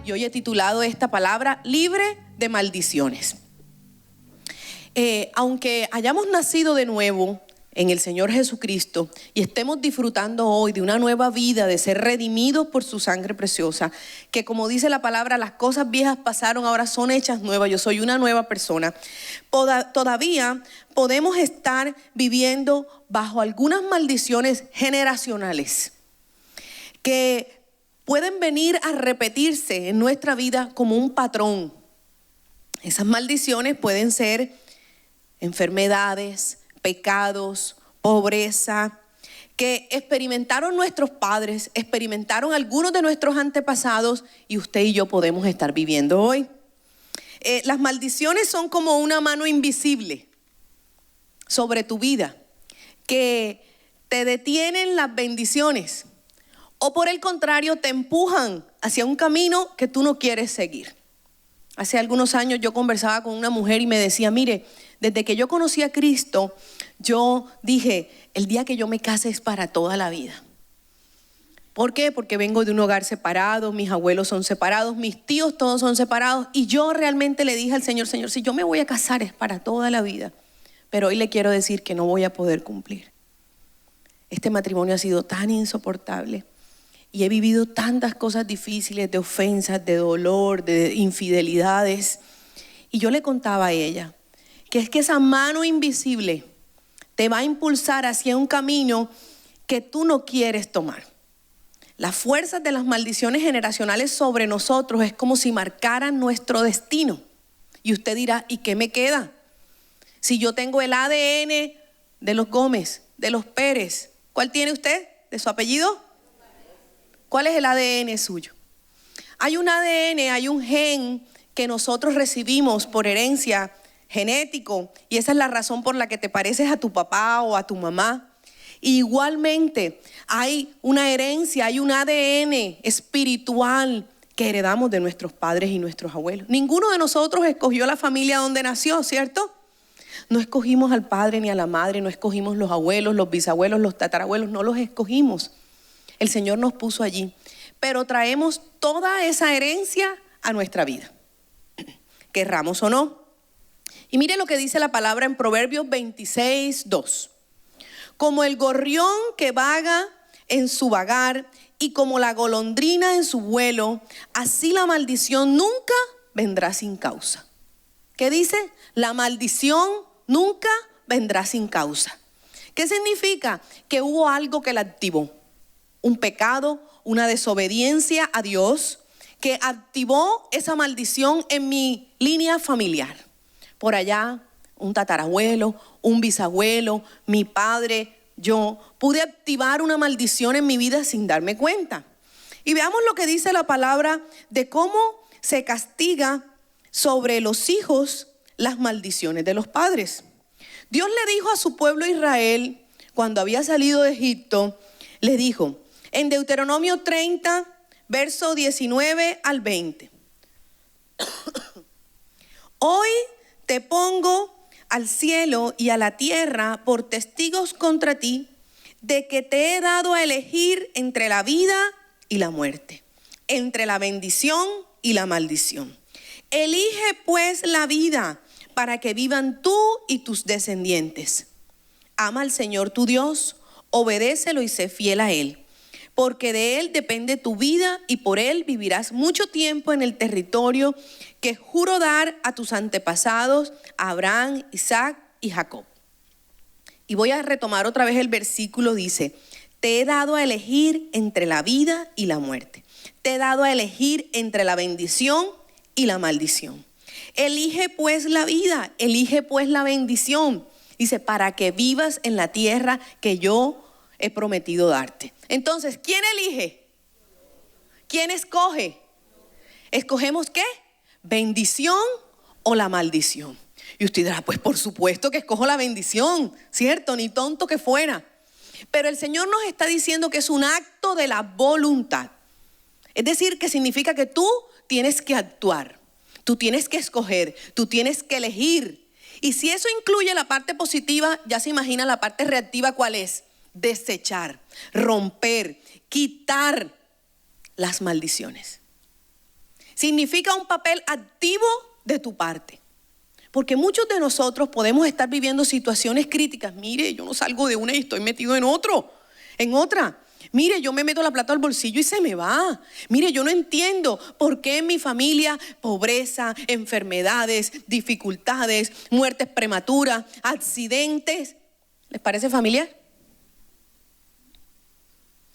y hoy he titulado esta palabra libre de maldiciones. Aunque hayamos nacido de nuevo en el Señor Jesucristo y estemos disfrutando hoy de una nueva vida, de ser redimidos por su sangre preciosa, que como dice la palabra, las cosas viejas pasaron, ahora son hechas nuevas, yo soy una nueva persona, todavía podemos estar viviendo bajo algunas maldiciones generacionales que pueden venir a repetirse en nuestra vida como un patrón. Esas maldiciones pueden ser enfermedades, pecados, pobreza, que experimentaron nuestros padres, experimentaron algunos de nuestros antepasados y usted y yo podemos estar viviendo hoy. Las maldiciones son como una mano invisible sobre tu vida, que te detienen las bendiciones o por el contrario te empujan hacia un camino que tú no quieres seguir. Hace algunos años yo conversaba con una mujer y me decía, mire, desde que yo conocí a Cristo, yo dije, el día que yo me case es para toda la vida. ¿Por qué? Porque vengo de un hogar separado, mis abuelos son separados, mis tíos todos son separados. Y yo realmente le dije al Señor, Señor, si yo me voy a casar es para toda la vida. Pero hoy le quiero decir que no voy a poder cumplir. Este matrimonio ha sido tan insoportable. Y he vivido tantas cosas difíciles, de ofensas, de dolor, de infidelidades. Y yo le contaba a ella que es que esa mano invisible te va a impulsar hacia un camino que tú no quieres tomar. Las fuerzas de las maldiciones generacionales sobre nosotros es como si marcaran nuestro destino. Y usted dirá, ¿y qué me queda? Si yo tengo el ADN de los Gómez, de los Pérez, ¿cuál tiene usted? ¿De su apellido? ¿Cuál es el ADN suyo? Hay un ADN, hay un gen que nosotros recibimos por herencia genético y esa es la razón por la que te pareces a tu papá o a tu mamá. Igualmente hay una herencia, hay un ADN espiritual que heredamos de nuestros padres y nuestros abuelos. Ninguno de nosotros escogió la familia donde nació, ¿cierto? No escogimos al padre ni a la madre, no escogimos los abuelos, los bisabuelos, los tatarabuelos, no los escogimos. El Señor nos puso allí, pero traemos toda esa herencia a nuestra vida, querramos o no. Y mire lo que dice la palabra en Proverbios 26:2. Como el gorrión que vaga en su vagar y como la golondrina en su vuelo, así la maldición nunca vendrá sin causa. ¿Qué dice? La maldición nunca vendrá sin causa. ¿Qué significa? Que hubo algo que la activó. Un pecado, una desobediencia a Dios que activó esa maldición en mi línea familiar. Por allá, un tatarabuelo, un bisabuelo, mi padre, yo pude activar una maldición en mi vida sin darme cuenta. Y veamos lo que dice la palabra de cómo se castiga sobre los hijos las maldiciones de los padres. Dios le dijo a su pueblo Israel, cuando había salido de Egipto, le dijo en Deuteronomio 30, verso 19 al 20. Hoy te pongo al cielo y a la tierra por testigos contra ti, de que te he dado a elegir entre la vida y la muerte, entre la bendición y la maldición. Elige pues la vida para que vivan tú y tus descendientes. Ama al Señor tu Dios, obedécelo y sé fiel a Él, porque de Él depende tu vida y por Él vivirás mucho tiempo en el territorio que juro dar a tus antepasados, a Abraham, Isaac y Jacob. Y voy a retomar otra vez el versículo, dice, te he dado a elegir entre la vida y la muerte. Te he dado a elegir entre la bendición y la maldición. Elige pues la vida, elige pues la bendición. Dice, para que vivas en la tierra que yo he prometido darte. Entonces, ¿quién elige? ¿Quién escoge? ¿Escogemos qué? ¿Bendición o la maldición? Y usted dirá, pues por supuesto que escojo la bendición, ¿cierto? Ni tonto que fuera. Pero el Señor nos está diciendo que es un acto de la voluntad. Es decir, que significa que tú tienes que actuar, tú tienes que escoger, tú tienes que elegir. Y si eso incluye la parte positiva, ya se imagina la parte reactiva, ¿cuál es? Desechar, romper, quitar las maldiciones. Significa un papel activo de tu parte. Porque muchos de nosotros podemos estar viviendo situaciones críticas. Mire, yo no salgo de una y estoy metido en otra. Mire, yo me meto la plata al bolsillo y se me va. Mire, yo no entiendo por qué en mi familia pobreza, enfermedades, dificultades, muertes prematuras, accidentes. ¿Les parece familiar?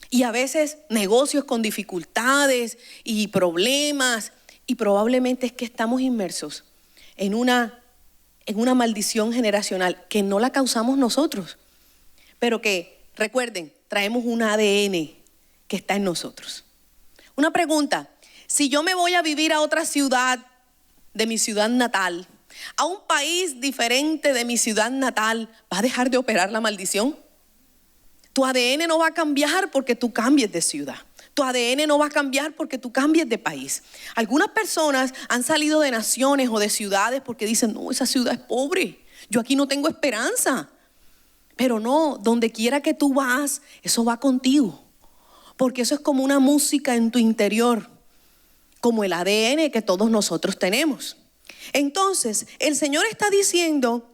Y a veces negocios con dificultades y problemas. Y probablemente es que estamos inmersos en una maldición generacional que no la causamos nosotros, pero que, recuerden, traemos un ADN que está en nosotros. Una pregunta: si yo me voy a vivir a otra ciudad de mi ciudad natal, a un país diferente de mi ciudad natal, ¿va a dejar de operar la maldición? Tu ADN no va a cambiar porque tú cambies de ciudad. Tu ADN no va a cambiar porque tú cambies de país. Algunas personas han salido de naciones o de ciudades porque dicen, no, esa ciudad es pobre, yo aquí no tengo esperanza. Pero no, donde quiera que tú vas, eso va contigo. Porque eso es como una música en tu interior, como el ADN que todos nosotros tenemos. Entonces, el Señor está diciendo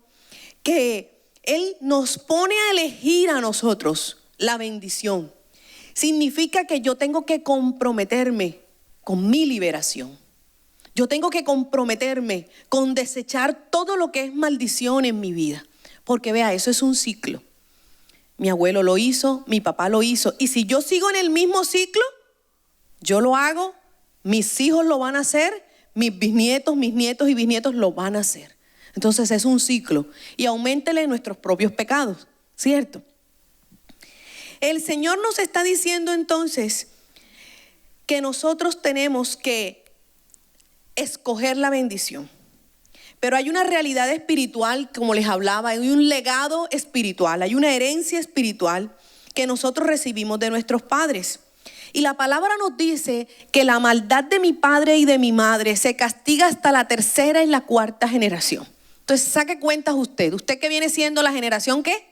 que Él nos pone a elegir a nosotros la bendición. Significa que yo tengo que comprometerme con mi liberación. Yo tengo que comprometerme con desechar todo lo que es maldición en mi vida. Porque vea, eso es un ciclo. Mi abuelo lo hizo, mi papá lo hizo. Y si yo sigo en el mismo ciclo, yo lo hago, mis hijos lo van a hacer, mis bisnietos, mis nietos y bisnietos lo van a hacer. Entonces es un ciclo. Y auméntele nuestros propios pecados, ¿cierto? El Señor nos está diciendo entonces que nosotros tenemos que escoger la bendición. Pero hay una realidad espiritual, como les hablaba, hay un legado espiritual, hay una herencia espiritual que nosotros recibimos de nuestros padres. Y la palabra nos dice que la maldad de mi padre y de mi madre se castiga hasta la tercera y la cuarta generación. Entonces saque cuentas usted que viene siendo la generación ¿qué?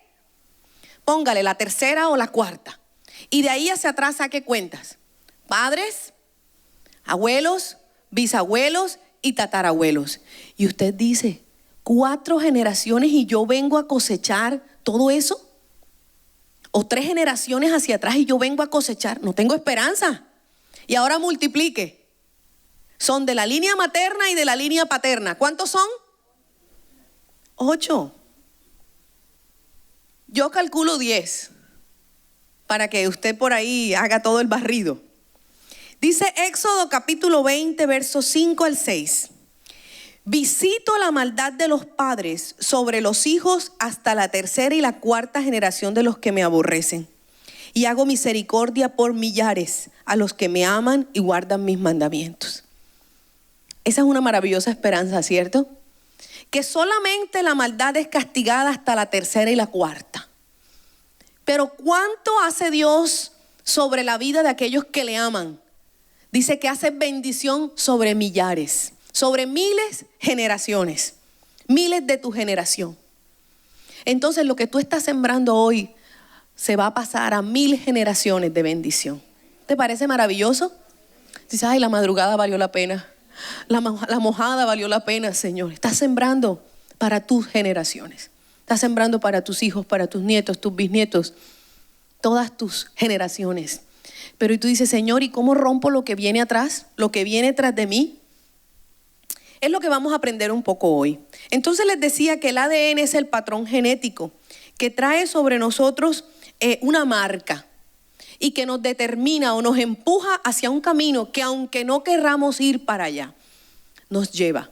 Póngale la tercera o la cuarta. Y de ahí hacia atrás saque cuentas. Padres, abuelos, bisabuelos y tatarabuelos. Y usted dice, 4 generaciones y yo vengo a cosechar todo eso. O 3 generaciones hacia atrás y yo vengo a cosechar. No tengo esperanza. Y ahora multiplique. Son de la línea materna y de la línea paterna. ¿Cuántos son? 8. Yo calculo 10. Para que usted por ahí haga todo el barrido. Dice Éxodo capítulo 20, versos 5 al 6. Visito la maldad de los padres sobre los hijos hasta la tercera y la cuarta generación de los que me aborrecen. Y hago misericordia por millares a los que me aman y guardan mis mandamientos. Esa es una maravillosa esperanza, ¿cierto? Que solamente la maldad es castigada hasta la tercera y la cuarta. Pero ¿cuánto hace Dios sobre la vida de aquellos que le aman? Dice que hace bendición sobre millares, sobre miles generaciones, miles de tu generación. Entonces lo que tú estás sembrando hoy se va a pasar a 1000 generaciones de bendición. ¿Te parece maravilloso? Dices, ay, la madrugada valió la pena. La mojada valió la pena, Señor. Estás sembrando para tus generaciones. Estás sembrando para tus hijos, para tus nietos, tus bisnietos, todas tus generaciones. Pero y tú dices, Señor, ¿y cómo rompo lo que viene atrás? Lo que viene tras de mí. Es lo que vamos a aprender un poco hoy. Entonces les decía que el ADN es el patrón genético que trae sobre nosotros una marca y que nos determina o nos empuja hacia un camino que aunque no querramos ir para allá, nos lleva.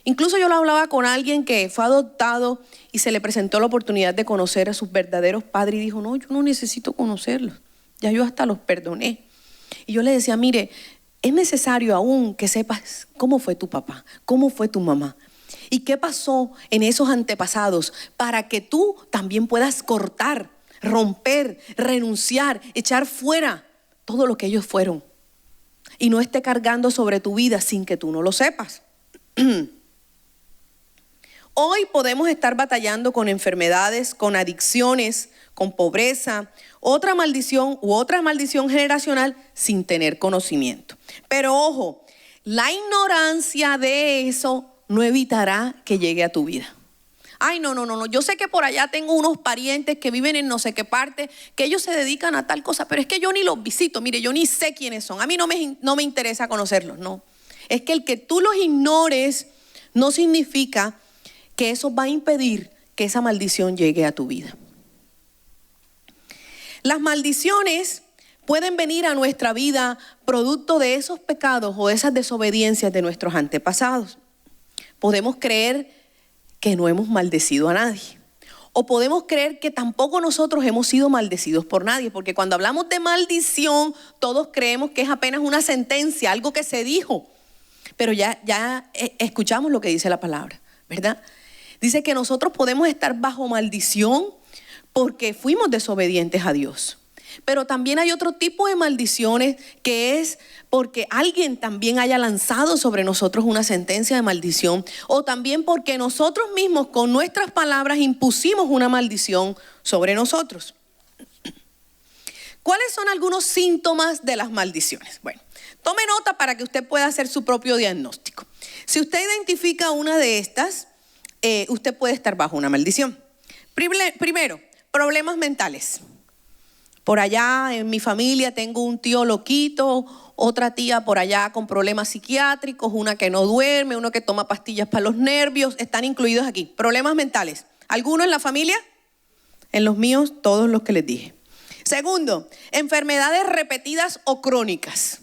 Incluso yo lo hablaba con alguien que fue adoptado y se le presentó la oportunidad de conocer a sus verdaderos padres y dijo, no, yo no necesito conocerlos, ya yo hasta los perdoné. Y yo le decía, mire, es necesario aún que sepas cómo fue tu papá, cómo fue tu mamá y qué pasó en esos antepasados para que tú también puedas cortar, romper, renunciar, echar fuera todo lo que ellos fueron y no esté cargando sobre tu vida sin que tú no lo sepas. Hoy podemos estar batallando con enfermedades, con adicciones, con pobreza, otra maldición generacional sin tener conocimiento. Pero ojo, La ignorancia de eso no evitará que llegue a tu vida. Ay, no. Yo sé que por allá tengo unos parientes que viven en no sé qué parte, que ellos se dedican a tal cosa, pero es que yo ni los visito. Mire, yo ni sé quiénes son. A mí no me interesa conocerlos, no. Es que el que tú los ignores no significa que eso va a impedir que esa maldición llegue a tu vida. Las maldiciones pueden venir a nuestra vida producto de esos pecados o esas desobediencias de nuestros antepasados. Podemos creer que no hemos maldecido a nadie. O podemos creer que tampoco nosotros hemos sido maldecidos por nadie, porque cuando hablamos de maldición, todos creemos que es apenas una sentencia, algo que se dijo. Pero ya escuchamos lo que dice la palabra, ¿verdad? Dice que nosotros podemos estar bajo maldición porque fuimos desobedientes a Dios. Pero también hay otro tipo de maldiciones que es porque alguien también haya lanzado sobre nosotros una sentencia de maldición, o también porque nosotros mismos con nuestras palabras impusimos una maldición sobre nosotros. ¿Cuáles son algunos síntomas de las maldiciones? Bueno, tome nota para que usted pueda hacer su propio diagnóstico. Si usted identifica una de estas, usted puede estar bajo una maldición. Primero, problemas mentales. Por allá en mi familia tengo un tío loquito, otra tía por allá con problemas psiquiátricos, una que no duerme, uno que toma pastillas para los nervios, están incluidos aquí. Problemas mentales. ¿Alguno en la familia? En los míos, todos los que les dije. Segundo, enfermedades repetidas o crónicas.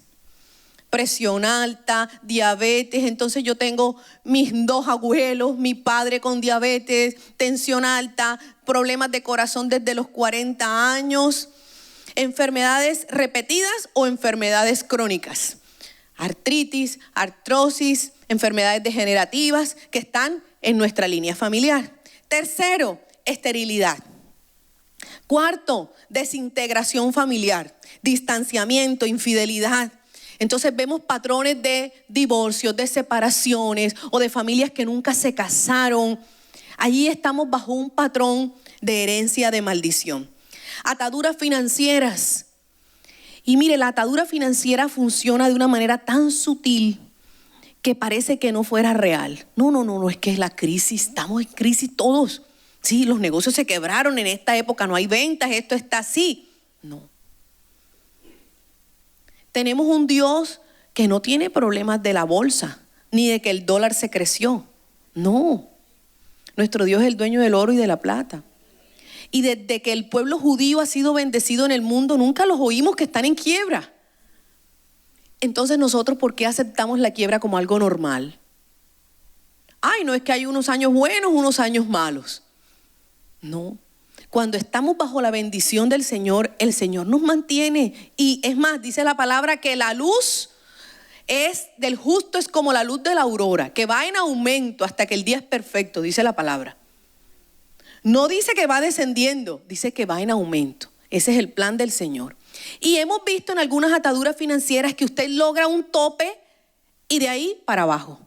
Presión alta, diabetes. Entonces yo tengo mis 2 abuelos, mi padre con diabetes, tensión alta, problemas de corazón desde los 40 años. Enfermedades repetidas o enfermedades crónicas. Artritis, artrosis, enfermedades degenerativas que están en nuestra línea familiar. Tercero, esterilidad. Cuarto, desintegración familiar, distanciamiento, infidelidad. Entonces vemos patrones de divorcios, de separaciones o de familias que nunca se casaron. Allí estamos bajo un patrón de herencia de maldición. Ataduras financieras. Y mire, la atadura financiera funciona de una manera tan sutil que parece que no fuera real. No, es que es la crisis, estamos en crisis todos. Sí, los negocios se quebraron en esta época, no hay ventas, esto está así. No. Tenemos un Dios que no tiene problemas de la bolsa, ni de que el dólar se creció. No. Nuestro Dios es el dueño del oro y de la plata. Y desde que el pueblo judío ha sido bendecido en el mundo, nunca los oímos que están en quiebra. Entonces nosotros, ¿por qué aceptamos la quiebra como algo normal? Ay, no es que hay unos años buenos, unos años malos. No. Cuando estamos bajo la bendición del Señor, el Señor nos mantiene. Y es más, dice la palabra que la luz del justo es como la luz de la aurora, que va en aumento hasta que el día es perfecto, dice la palabra. No dice que va descendiendo, dice que va en aumento. Ese es el plan del Señor. Y hemos visto en algunas ataduras financieras que usted logra un tope y de ahí para abajo.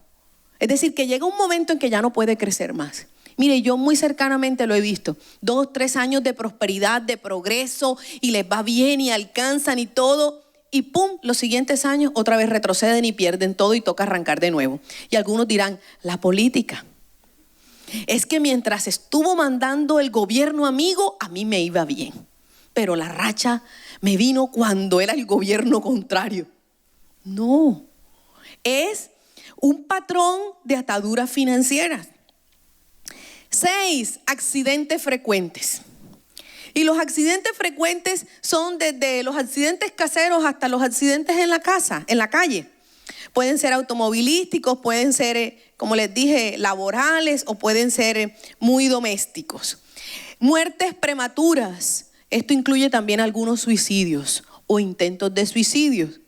Es decir, que llega un momento en que ya no puede crecer más. Mire, yo muy cercanamente lo he visto. 2, 3 años de prosperidad, de progreso, y les va bien y alcanzan y todo. Y pum, los siguientes años otra vez retroceden y pierden todo y toca arrancar de nuevo. Y algunos dirán, la política. Es que mientras estuvo mandando el gobierno amigo, a mí me iba bien. Pero la racha me vino cuando era el gobierno contrario. No, es un patrón de ataduras financieras. 6, accidentes frecuentes. Y los accidentes frecuentes son desde los accidentes caseros hasta los accidentes en la casa, en la calle. Pueden ser automovilísticos, pueden ser, como les dije, laborales, o pueden ser muy domésticos. Muertes prematuras. Esto incluye también algunos suicidios o intentos de suicidios.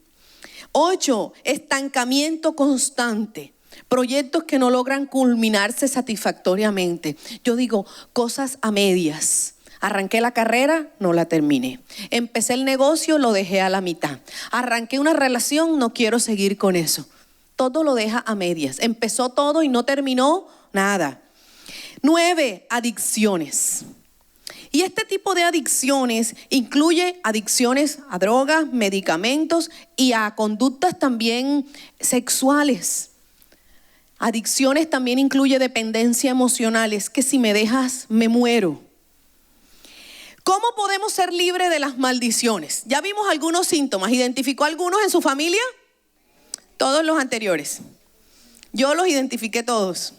8, estancamiento constante. Proyectos que no logran culminarse satisfactoriamente. Yo digo, cosas a medias. Arranqué la carrera, no la terminé. Empecé el negocio, lo dejé a la mitad. Arranqué una relación, no quiero seguir con eso. Todo lo deja a medias. Empezó todo y no terminó nada. 9, adicciones. Y este tipo de adicciones incluye adicciones a drogas, medicamentos y a conductas también sexuales. Adicciones también incluye dependencia emocional. Es que si me dejas, me muero. ¿Cómo podemos ser libres de las maldiciones? Ya vimos algunos síntomas. ¿Identificó algunos en su familia? Todos los anteriores. Yo los identifiqué todos.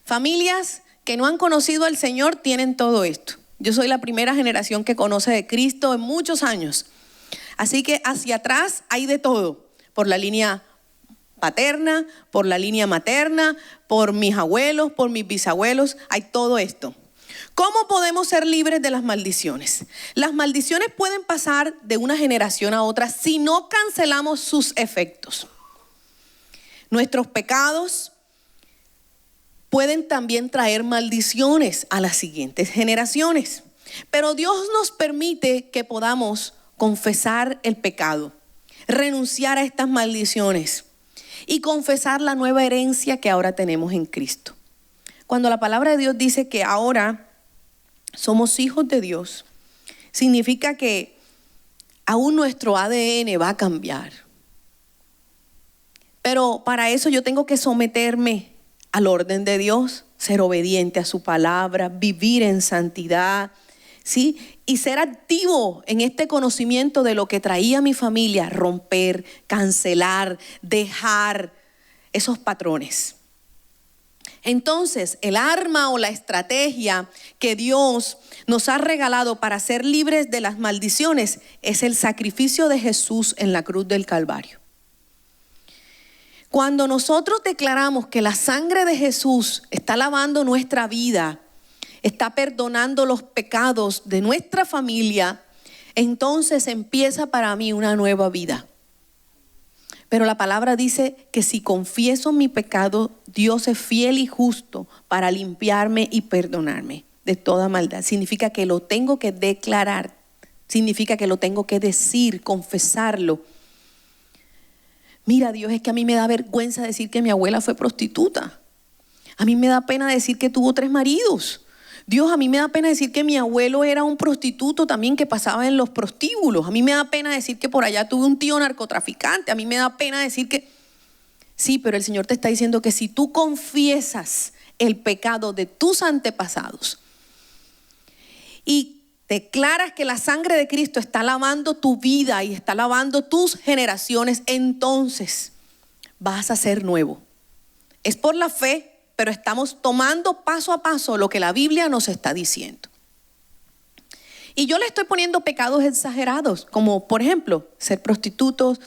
Familias que no han conocido al Señor tienen todo esto. Yo soy la primera generación que conoce de Cristo en muchos años. Así que hacia atrás hay de todo. Por la línea paterna, por la línea materna, por mis abuelos, por mis bisabuelos, hay todo esto. ¿Cómo podemos ser libres de las maldiciones? Las maldiciones pueden pasar de una generación a otra si no cancelamos sus efectos. Nuestros pecados pueden también traer maldiciones a las siguientes generaciones. Pero Dios nos permite que podamos confesar el pecado, renunciar a estas maldiciones y confesar la nueva herencia que ahora tenemos en Cristo. Cuando la palabra de Dios dice que ahora somos hijos de Dios, significa que aún nuestro ADN va a cambiar. Pero para eso yo tengo que someterme al orden de Dios, ser obediente a su palabra, vivir en santidad, ¿sí? Y ser activo en este conocimiento de lo que traía mi familia, romper, cancelar, dejar esos patrones. Entonces, el arma o la estrategia que Dios nos ha regalado para ser libres de las maldiciones es el sacrificio de Jesús en la cruz del Calvario. Cuando nosotros declaramos que la sangre de Jesús está lavando nuestra vida, está perdonando los pecados de nuestra familia, entonces empieza para mí una nueva vida. Pero la palabra dice que si confieso mi pecado, Dios es fiel y justo para limpiarme y perdonarme de toda maldad. Significa que lo tengo que declarar, significa que lo tengo que decir, confesarlo. Mira, Dios, es que a mí me da vergüenza decir que mi abuela fue prostituta. A mí me da pena decir que tuvo 3 maridos. Dios, a mí me da pena decir que mi abuelo era un prostituto también que pasaba en los prostíbulos. A mí me da pena decir que por allá tuve un tío narcotraficante. A mí me da pena decir que... Sí, pero el Señor te está diciendo que si tú confiesas el pecado de tus antepasados y declaras que la sangre de Cristo está lavando tu vida y está lavando tus generaciones, entonces vas a ser nuevo. Es por la fe, pero estamos tomando paso a paso lo que la Biblia nos está diciendo. Y yo le estoy poniendo pecados exagerados, como por ejemplo, ser prostitutos,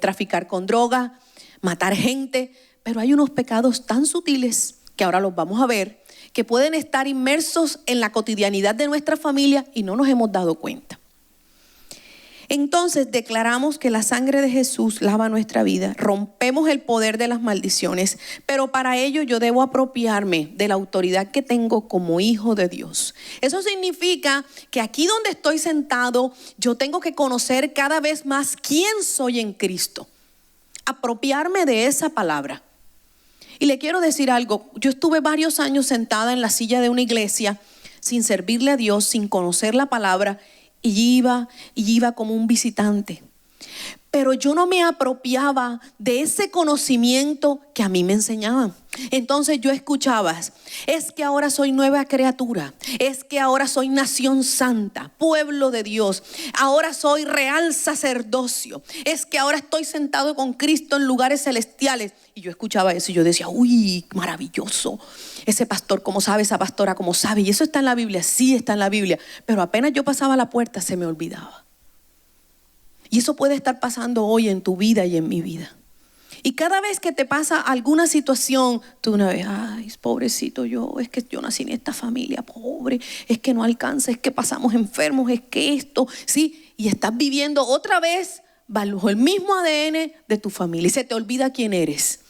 traficar con droga, matar gente, pero hay unos pecados tan sutiles que ahora los vamos a ver, que pueden estar inmersos en la cotidianidad de nuestra familia y no nos hemos dado cuenta. Entonces declaramos que la sangre de Jesús lava nuestra vida, rompemos el poder de las maldiciones, pero para ello yo debo apropiarme de la autoridad que tengo como hijo de Dios. Eso significa que aquí donde estoy sentado, yo tengo que conocer cada vez más quién soy en Cristo, apropiarme de esa palabra. Y le quiero decir algo, yo estuve varios años sentada en la silla de una iglesia sin servirle a Dios, sin conocer la palabra, y iba como un visitante. Pero yo no me apropiaba de ese conocimiento que a mí me enseñaban. Entonces yo escuchaba, es que ahora soy nueva criatura, es que ahora soy nación santa, pueblo de Dios, ahora soy real sacerdocio, es que ahora estoy sentado con Cristo en lugares celestiales. Y yo escuchaba eso y yo decía, uy, maravilloso, ese pastor como sabe, esa pastora como sabe, y eso está en la Biblia, sí está en la Biblia, pero apenas yo pasaba la puerta se me olvidaba. Y eso puede estar pasando hoy en tu vida y en mi vida. Y cada vez que te pasa alguna situación, tú una vez, ay, pobrecito yo, es que yo nací en esta familia pobre, es que no alcanza, es que pasamos enfermos, es que esto, sí, y estás viviendo otra vez bajo el mismo ADN de tu familia y se te olvida quién eres.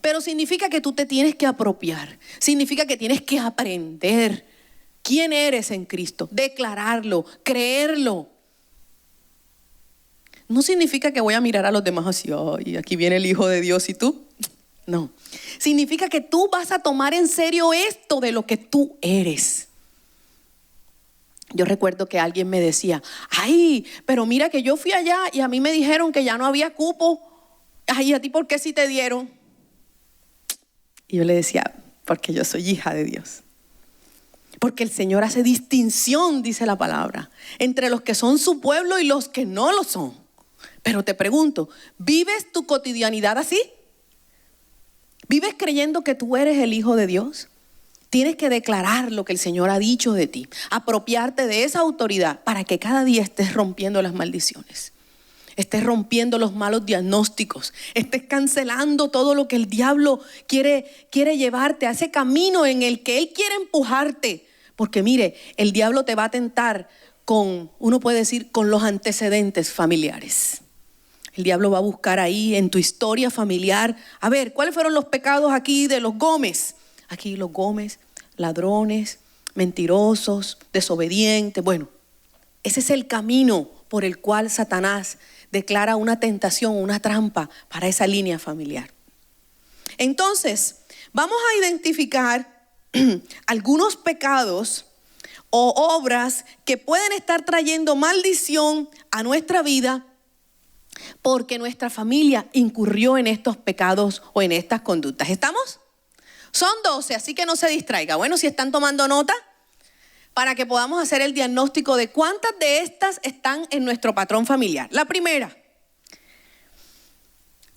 Pero significa que tú te tienes que apropiar, significa que tienes que aprender quién eres en Cristo, declararlo, creerlo. No significa que voy a mirar a los demás así, ay, aquí viene el Hijo de Dios y tú. No, significa que tú vas a tomar en serio esto de lo que tú eres. Yo recuerdo que alguien me decía, ay, pero mira que yo fui allá y a mí me dijeron que ya no había cupo. Ay, ¿a ti por qué sí te dieron? Y yo le decía, porque yo soy hija de Dios. Porque el Señor hace distinción, dice la palabra, entre los que son su pueblo y los que no lo son. Pero te pregunto, ¿vives tu cotidianidad así? ¿Vives creyendo que tú eres el hijo de Dios? Tienes que declarar lo que el Señor ha dicho de ti, apropiarte de esa autoridad para que cada día estés rompiendo las maldiciones, estés rompiendo los malos diagnósticos, estés cancelando todo lo que el diablo quiere llevarte a ese camino en el que él quiere empujarte. Porque mire, el diablo te va a tentar con, uno puede decir, con los antecedentes familiares. El diablo va a buscar ahí en tu historia familiar, a ver, ¿cuáles fueron los pecados aquí de los Gómez? Aquí los Gómez, ladrones, mentirosos, desobedientes. Bueno, ese es el camino por el cual Satanás declara una tentación, una trampa para esa línea familiar. Entonces, vamos a identificar algunos pecados o obras que pueden estar trayendo maldición a nuestra vida porque nuestra familia incurrió en estos pecados o en estas conductas. ¿Estamos? Son 12, así que no se distraiga. Bueno, si están tomando nota, para que podamos hacer el diagnóstico de cuántas de estas están en nuestro patrón familiar. La primera,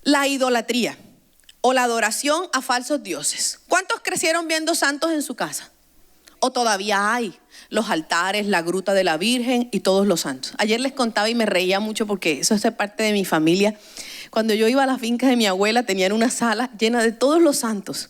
la idolatría o la adoración a falsos dioses. ¿Cuántos crecieron viendo santos en su casa? ¿O todavía hay los altares, la gruta de la Virgen y todos los santos? Ayer les contaba y me reía mucho porque eso es parte de mi familia. Cuando yo iba a las fincas de mi abuela, tenían una sala llena de todos los santos.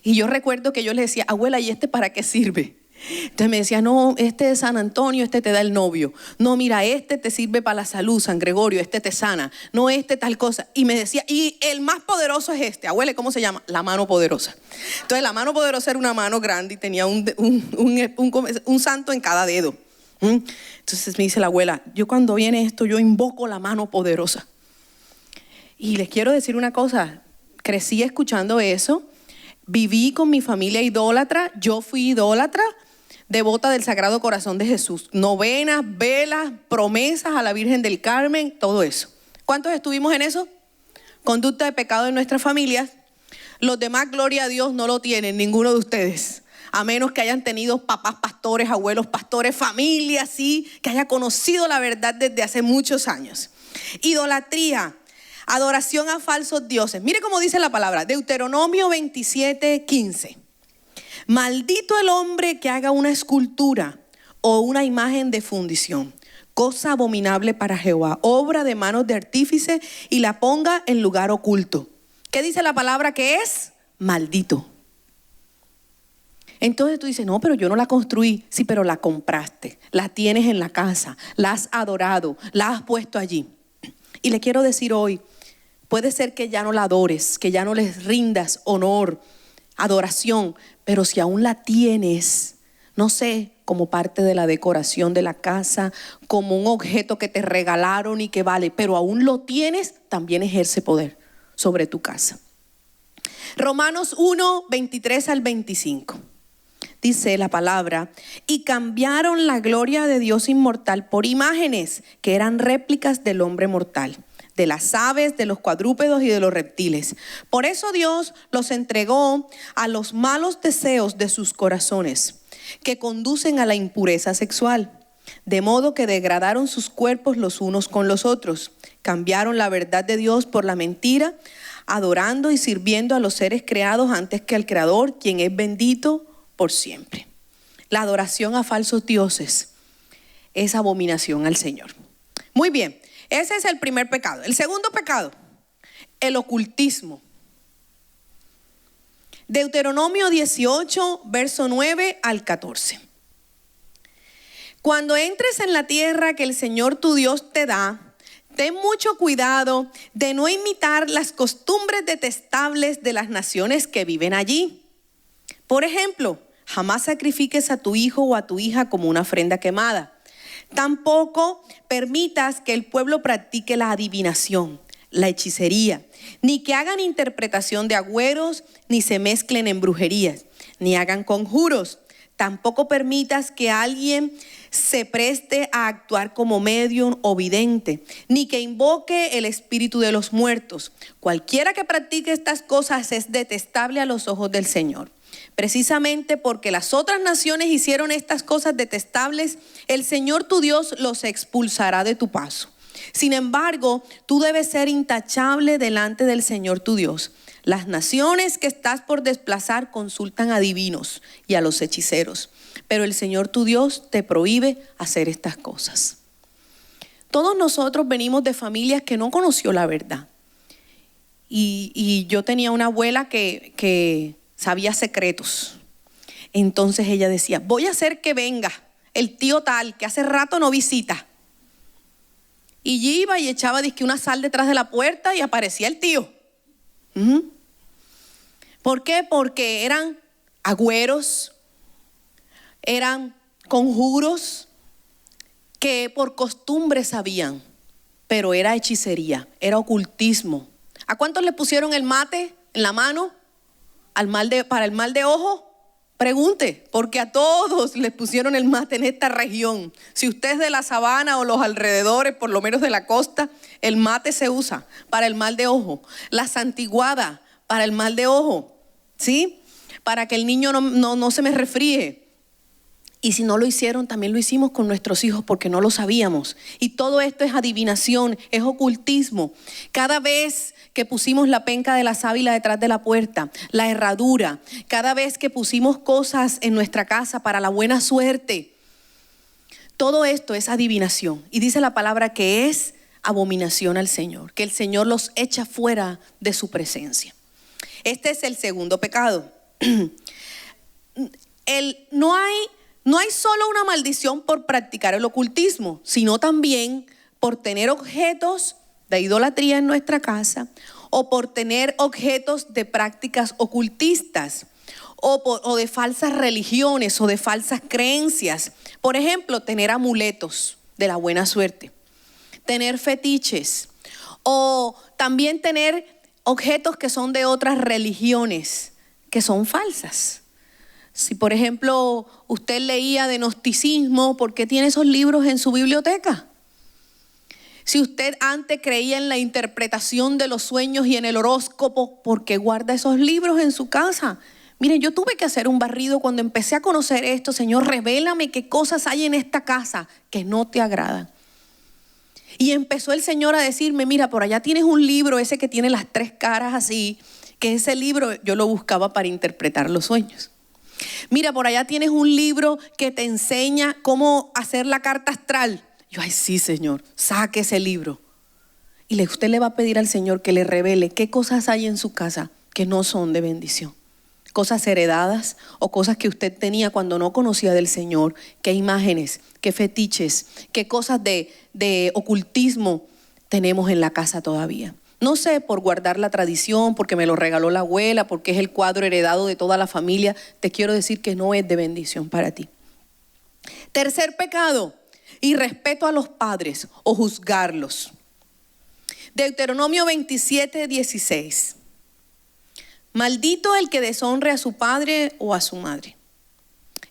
Y yo recuerdo que yo le decía, abuela, ¿y este para qué sirve? Entonces me decía, no, este es San Antonio, este te da el novio. No, mira, este te sirve para la salud, San Gregorio, este te sana. No, este tal cosa. Y me decía, y el más poderoso es este. Abuela, ¿cómo se llama? La mano poderosa. Entonces la mano poderosa era una mano grande y tenía un santo en cada dedo. Entonces me dice la abuela, yo cuando viene esto, yo invoco la mano poderosa. Y les quiero decir una cosa, crecí escuchando eso. Viví con mi familia idólatra, yo fui idólatra, devota del Sagrado Corazón de Jesús. Novenas, velas, promesas a la Virgen del Carmen, todo eso. ¿Cuántos estuvimos en eso? Conducta de pecado en nuestras familias. Los demás, gloria a Dios, no lo tienen, ninguno de ustedes. A menos que hayan tenido papás pastores, abuelos pastores, familia, sí, que haya conocido la verdad desde hace muchos años. Idolatría. Adoración a falsos dioses. Mire cómo dice la palabra, Deuteronomio 27:15. Maldito el hombre que haga una escultura o una imagen de fundición, cosa abominable para Jehová, obra de manos de artífice, y la ponga en lugar oculto. ¿Qué dice la palabra que es? Maldito. Entonces tú dices, no, pero yo no la construí. Sí, pero la compraste, la tienes en la casa, la has adorado, la has puesto allí. Y le quiero decir hoy, puede ser que ya no la adores, que ya no les rindas honor, adoración, pero si aún la tienes, no sé, como parte de la decoración de la casa, como un objeto que te regalaron y que vale, pero aún lo tienes, también ejerce poder sobre tu casa. Romanos 1, 23 al 25. Dice la palabra, y cambiaron la gloria de Dios inmortal por imágenes que eran réplicas del hombre mortal, de las aves, de los cuadrúpedos y de los reptiles. Por eso Dios los entregó a los malos deseos de sus corazones, que conducen a la impureza sexual, de modo que degradaron sus cuerpos los unos con los otros. Cambiaron la verdad de Dios por la mentira, adorando y sirviendo a los seres creados antes que al Creador, quien es bendito por siempre. La adoración a falsos dioses es abominación al Señor. Muy bien, ese es el primer pecado. El segundo pecado, el ocultismo. Deuteronomio 18, verso 9 al 14. Cuando entres en la tierra que el Señor tu Dios te da, ten mucho cuidado de no imitar las costumbres detestables de las naciones que viven allí. Por ejemplo, jamás sacrifiques a tu hijo o a tu hija como una ofrenda quemada. Tampoco permitas que el pueblo practique la adivinación, la hechicería, ni que hagan interpretación de agüeros, ni se mezclen en brujerías, ni hagan conjuros. Tampoco permitas que alguien se preste a actuar como medium o vidente, ni que invoque el espíritu de los muertos. Cualquiera que practique estas cosas es detestable a los ojos del Señor. Precisamente porque las otras naciones hicieron estas cosas detestables, el Señor tu Dios los expulsará de tu paso. Sin embargo, tú debes ser intachable delante del Señor tu Dios. Las naciones que estás por desplazar consultan a divinos y a los hechiceros, pero el Señor tu Dios te prohíbe hacer estas cosas. Todos nosotros venimos de familias que no conoció la verdad. Y yo tenía una abuela que sabía secretos. Entonces ella decía, voy a hacer que venga el tío tal que hace rato no visita. Y iba y echaba disque una sal detrás de la puerta y aparecía el tío. ¿Por qué? Porque eran agüeros, eran conjuros que por costumbre sabían, pero era hechicería, era ocultismo. ¿A cuántos le pusieron el mate en la mano para el mal de ojo? Pregunte, porque a todos les pusieron el mate en esta región. Si usted es de la sabana o los alrededores, por lo menos de la costa, el mate se usa para el mal de ojo. La santiguada para el mal de ojo, ¿sí? Para que el niño no se me resfríe. Y si no lo hicieron, también lo hicimos con nuestros hijos porque no lo sabíamos. Y todo esto es adivinación, es ocultismo. Cada vez que pusimos la penca de la sábila detrás de la puerta, la herradura, cada vez que pusimos cosas en nuestra casa para la buena suerte, todo esto es adivinación. Y dice la palabra que es abominación al Señor, que el Señor los echa fuera de su presencia. Este es el segundo pecado. No hay solo una maldición por practicar el ocultismo, sino también por tener objetos de idolatría en nuestra casa o por tener objetos de prácticas ocultistas o de falsas religiones o de falsas creencias. Por ejemplo, tener amuletos de la buena suerte, tener fetiches o también tener objetos que son de otras religiones que son falsas. Si por ejemplo usted leía de gnosticismo, ¿por qué tiene esos libros en su biblioteca? Si usted antes creía en la interpretación de los sueños y en el horóscopo, ¿por qué guarda esos libros en su casa? Miren, yo tuve que hacer un barrido cuando empecé a conocer esto. Señor, revélame qué cosas hay en esta casa que no te agradan. Y empezó el Señor a decirme, mira, por allá tienes un libro, ese que tiene las 3 caras así, que ese libro yo lo buscaba para interpretar los sueños. Mira, por allá tienes un libro que te enseña cómo hacer la carta astral. Yo, ay, sí, Señor, saque ese libro. Y usted le va a pedir al Señor que le revele qué cosas hay en su casa que no son de bendición. Cosas heredadas o cosas que usted tenía cuando no conocía del Señor. Qué imágenes, qué fetiches, qué cosas de ocultismo tenemos en la casa todavía. No sé, por guardar la tradición, porque me lo regaló la abuela, porque es el cuadro heredado de toda la familia. Te quiero decir que no es de bendición para ti. Tercer pecado, irrespeto a los padres o juzgarlos. Deuteronomio 27:16. Maldito el que deshonre a su padre o a su madre.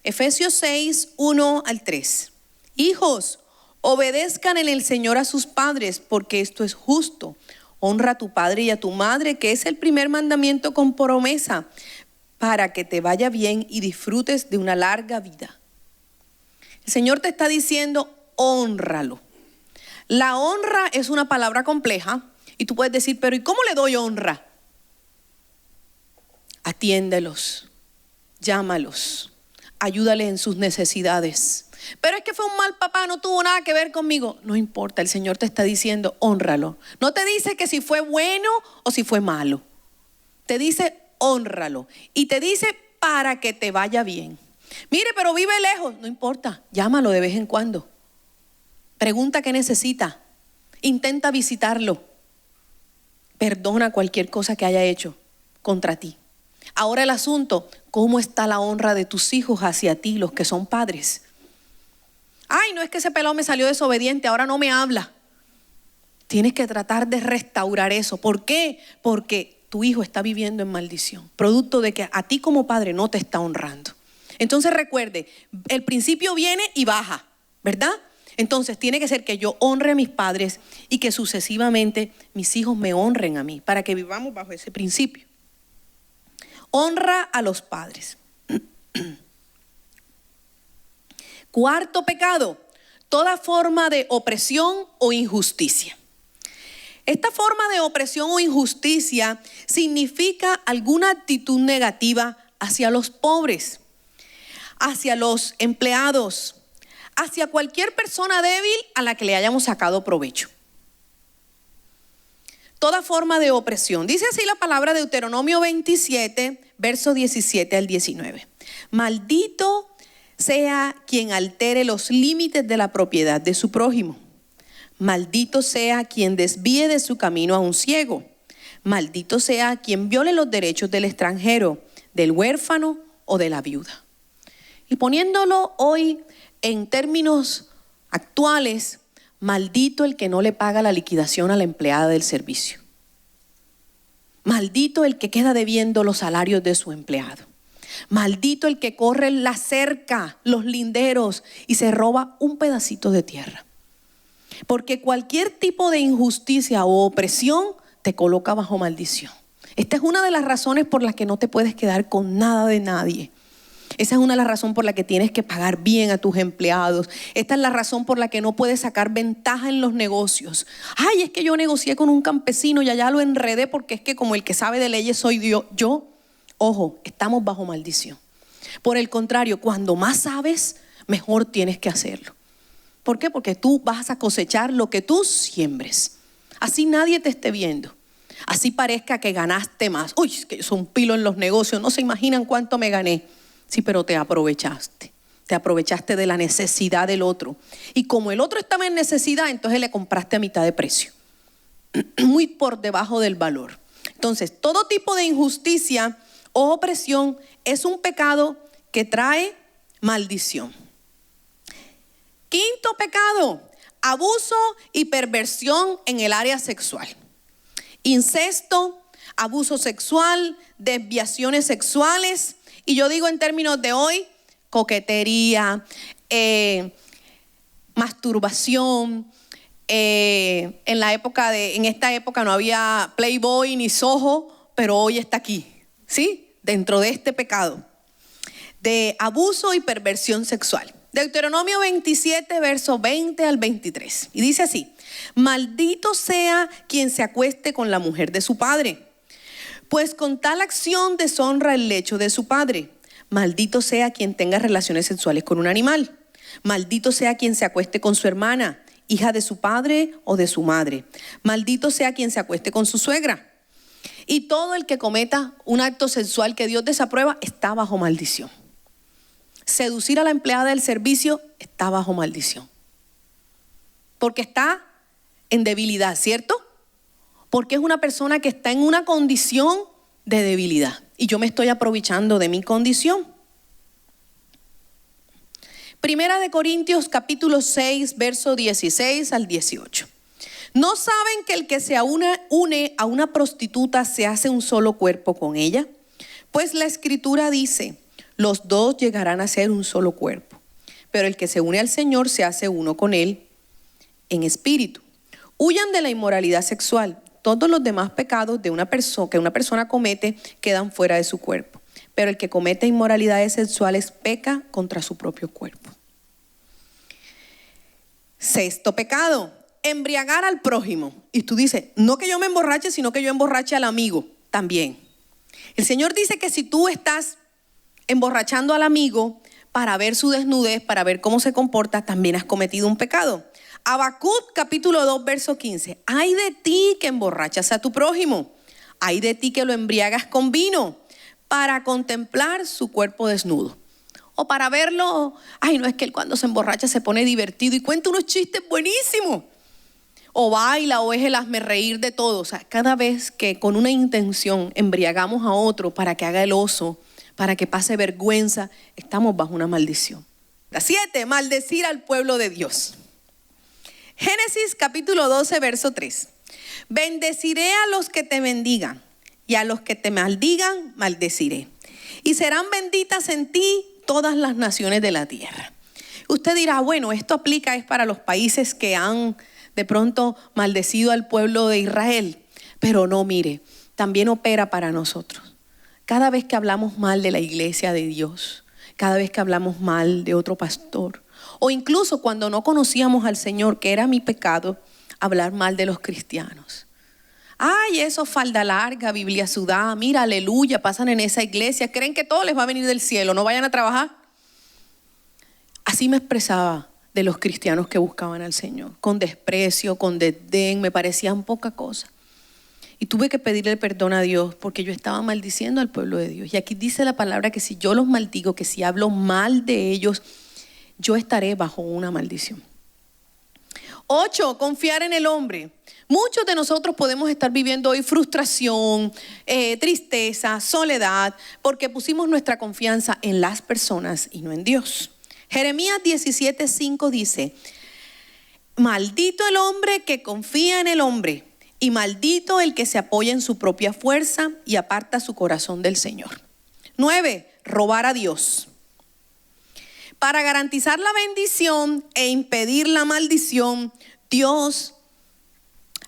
Efesios 6:1-3. Hijos, obedezcan en el Señor a sus padres, porque esto es justo. Honra a tu padre y a tu madre, que es el primer mandamiento con promesa, para que te vaya bien y disfrutes de una larga vida. El Señor te está diciendo, hónralo. La honra es una palabra compleja y tú puedes decir, pero ¿y cómo le doy honra? Atiéndelos, llámalos, ayúdales en sus necesidades. Pero es que fue un mal papá, no tuvo nada que ver conmigo. No importa, el Señor te está diciendo, hónralo. No te dice que si fue bueno o si fue malo. Te dice, hónralo. Y te dice, para que te vaya bien. Mire, pero vive lejos. No importa, llámalo de vez en cuando. Pregunta qué necesita. Intenta visitarlo. Perdona cualquier cosa que haya hecho contra ti. Ahora el asunto, ¿cómo está la honra de tus hijos hacia ti, los que son padres? Ay, no es que ese pelado me salió desobediente, ahora no me habla. Tienes que tratar de restaurar eso. ¿Por qué? Porque tu hijo está viviendo en maldición, producto de que a ti como padre no te está honrando. Entonces recuerde, el principio viene y baja, ¿verdad? Entonces tiene que ser que yo honre a mis padres y que sucesivamente mis hijos me honren a mí, para que vivamos bajo ese principio. Honra a los padres. Cuarto pecado, toda forma de opresión o injusticia. Esta forma de opresión o injusticia significa alguna actitud negativa hacia los pobres, hacia los empleados, hacia cualquier persona débil a la que le hayamos sacado provecho. Toda forma de opresión. Dice así la palabra de Deuteronomio 27, versos 17 al 19. Maldito sea quien altere los límites de la propiedad de su prójimo. Maldito sea quien desvíe de su camino a un ciego. Maldito sea quien viole los derechos del extranjero, del huérfano o de la viuda. Y poniéndolo hoy en términos actuales, maldito el que no le paga la liquidación a la empleada del servicio. Maldito el que queda debiendo los salarios de su empleado. Maldito el que corre la cerca, los linderos y se roba un pedacito de tierra. Porque cualquier tipo de injusticia o opresión te coloca bajo maldición. Esta es una de las razones por las que no te puedes quedar con nada de nadie. Esa es una de las razones por la que tienes que pagar bien a tus empleados. Esta es la razón por la que no puedes sacar ventaja en los negocios. Ay, es que yo negocié con un campesino y allá lo enredé porque es que como el que sabe de leyes soy yo. Ojo, estamos bajo maldición. Por el contrario, cuando más sabes, mejor tienes que hacerlo. ¿Por qué? Porque tú vas a cosechar lo que tú siembres. Así nadie te esté viendo. Así parezca que ganaste más. Uy, es que yo soy un pilo en los negocios. No se imaginan cuánto me gané. Sí, pero te aprovechaste. Te aprovechaste de la necesidad del otro. Y como el otro estaba en necesidad, entonces le compraste a mitad de precio. Muy por debajo del valor. Entonces, todo tipo de injusticia o opresión es un pecado que trae maldición. Quinto pecado, abuso y perversión en el área sexual. Incesto, abuso sexual, desviaciones sexuales. Y yo digo en términos de hoy, coquetería, masturbación. En esta época no había Playboy ni Soho, pero hoy está aquí, ¿sí? Dentro de este pecado de abuso y perversión sexual. Deuteronomio 27, versos 20 al 23. Y dice así: maldito sea quien se acueste con la mujer de su padre, pues con tal acción deshonra el lecho de su padre. Maldito sea quien tenga relaciones sexuales con un animal. Maldito sea quien se acueste con su hermana, hija de su padre o de su madre. Maldito sea quien se acueste con su suegra. Y todo el que cometa un acto sexual que Dios desaprueba está bajo maldición. Seducir a la empleada del servicio está bajo maldición. Porque está en debilidad, ¿cierto? Porque es una persona que está en una condición de debilidad. Y yo me estoy aprovechando de mi condición. Primera de Corintios capítulo 6, verso 16 al 18. ¿No saben que el que se une a una prostituta se hace un solo cuerpo con ella? Pues la Escritura dice: los dos llegarán a ser un solo cuerpo. Pero el que se une al Señor se hace uno con Él en espíritu. Huyan de la inmoralidad sexual. Todos los demás pecados que una persona comete quedan fuera de su cuerpo. Pero el que comete inmoralidades sexuales peca contra su propio cuerpo. Sexto pecado, embriagar al prójimo. Y tú dices, no que yo me emborrache, sino que yo emborrache al amigo también. El Señor dice que si tú estás emborrachando al amigo para ver su desnudez, para ver cómo se comporta, también has cometido un pecado. Habacuc capítulo 2 verso 15. Ay de ti que emborrachas a tu prójimo, ay de ti que lo embriagas con vino para contemplar su cuerpo desnudo. O para verlo, ay no, es que él cuando se emborracha se pone divertido y cuenta unos chistes buenísimos. O baila o es el hazme reír de todo. O sea, cada vez que con una intención embriagamos a otro para que haga el oso, para que pase vergüenza, estamos bajo una maldición. La 7, maldecir al pueblo de Dios. Génesis capítulo 12, verso 3. Bendeciré a los que te bendigan y a los que te maldigan, maldeciré. Y serán benditas en ti todas las naciones de la tierra. Usted dirá, bueno, esto aplica es para los países que han de pronto maldecido al pueblo de Israel. Pero no, mire, también opera para nosotros. Cada vez que hablamos mal de la iglesia de Dios, cada vez que hablamos mal de otro pastor, o incluso cuando no conocíamos al Señor, que era mi pecado, hablar mal de los cristianos. Ay, eso falda larga, Biblia sudada, mira, aleluya, pasan en esa iglesia, creen que todo les va a venir del cielo, no vayan a trabajar. Así me expresaba de los cristianos que buscaban al Señor, con desprecio, con desdén, me parecían poca cosa. Y tuve que pedirle perdón a Dios porque yo estaba maldiciendo al pueblo de Dios. Y aquí dice la palabra que si yo los maldigo, que si hablo mal de ellos, yo estaré bajo una maldición. 8, confiar en el hombre. Muchos de nosotros podemos estar viviendo hoy frustración, tristeza, soledad, porque pusimos nuestra confianza en las personas y no en Dios. Jeremías 17:5 dice, maldito el hombre que confía en el hombre y maldito el que se apoya en su propia fuerza y aparta su corazón del Señor. 9, robar a Dios. Para garantizar la bendición e impedir la maldición, Dios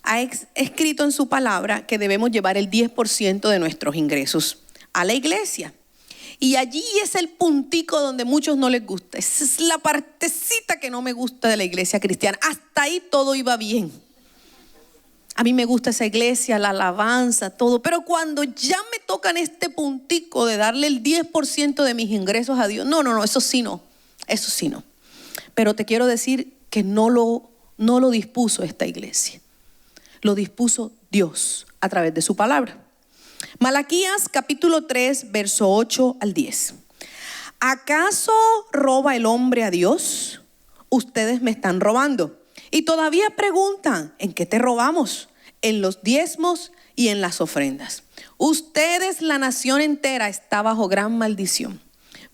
ha escrito en su palabra que debemos llevar el 10% de nuestros ingresos a la iglesia. Y allí es el puntico donde muchos no les gusta. Esa es la partecita que no me gusta de la iglesia cristiana. Hasta ahí todo iba bien. A mí me gusta esa iglesia, la alabanza, todo. Pero cuando ya me tocan este puntico de darle el 10% de mis ingresos a Dios, no, eso sí no. Eso sí no. Pero te quiero decir que no lo dispuso esta iglesia. Lo dispuso Dios a través de su palabra. Malaquías capítulo 3, verso 8 al 10. ¿Acaso roba el hombre a Dios? Ustedes me están robando. Y todavía preguntan, ¿en qué te robamos? En los diezmos y en las ofrendas. Ustedes, la nación entera, está bajo gran maldición,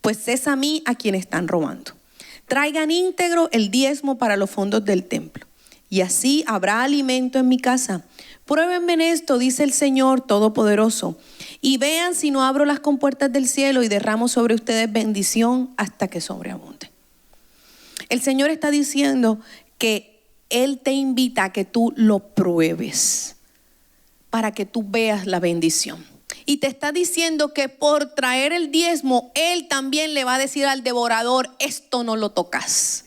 pues es a mí a quien están robando. Traigan íntegro el diezmo para los fondos del templo, y así habrá alimento en mi casa. Pruébenme esto, dice el Señor Todopoderoso, y vean si no abro las compuertas del cielo y derramo sobre ustedes bendición hasta que sobreabunde. El Señor está diciendo que Él te invita a que tú lo pruebes para que tú veas la bendición. Y te está diciendo que por traer el diezmo, Él también le va a decir al devorador, esto no lo tocas.